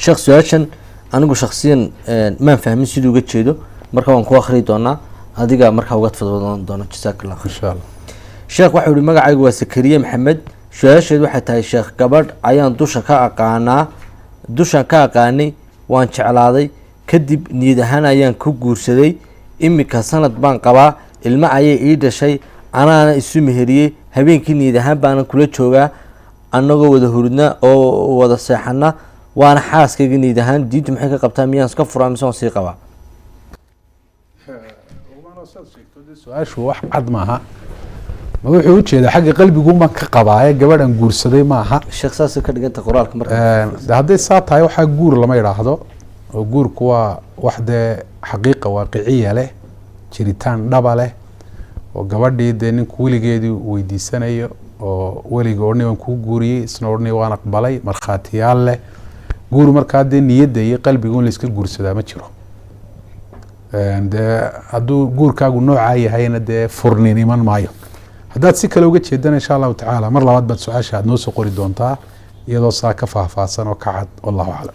sheekh su'aashan anigu shakhsiyan ma fahmin sidoo uga jeedo marka waan ku akhri doonaa adiga marka uga fadlan doono jazakallahu insha Allah sheekh waxa uu magacaygu waa Sakariya Maxamed su'aasheedu waxay tahay sheekh gabadh ayaan dusha ka aqaanay waan jeclaaday kadib niyad ahaan ayaan ku guursaday imika sanad baan qabaa ilma ayay ii dhashay anaana isu meheriyay habeenkii niyad ahaan baan kula joogaa anagoo wada hurdna oo wada seexana waana xaaskayga niyad ahaan diintu maxay ka qabtaa miyaan iska furaa mise sii qabaa su'aashu wax cad maaha ma wuxuu u jeedaa xagga qalbigu ma ka qabaaye gabadhan guursaday maaha sheekh saas ka dhiganta qoraalka marka hadday saa tahay waxa guur lama yiraahdo oo guurku waa wax dee xaqiiqa waaqiciya leh jiritaan dhaba leh oo gabadhii dee ninku weligeedii weydiisanayo oo weliga odhanay waan kuu guuriyey isna odhanay waan aqbalay markhaatiyaal leh guur markaa dee niyadda iyo qalbigu in la iska guursadaa ma jiro dee hadduu guurkaagu noocaa yahayna dee furnin iman maayo haddaad si kale uga jeedana insha allahu tacaala mar labaad baad su-aasha aad noo soo qori doontaa iyadoo saa ka faahfaahsan oo ka cad wallahu aclam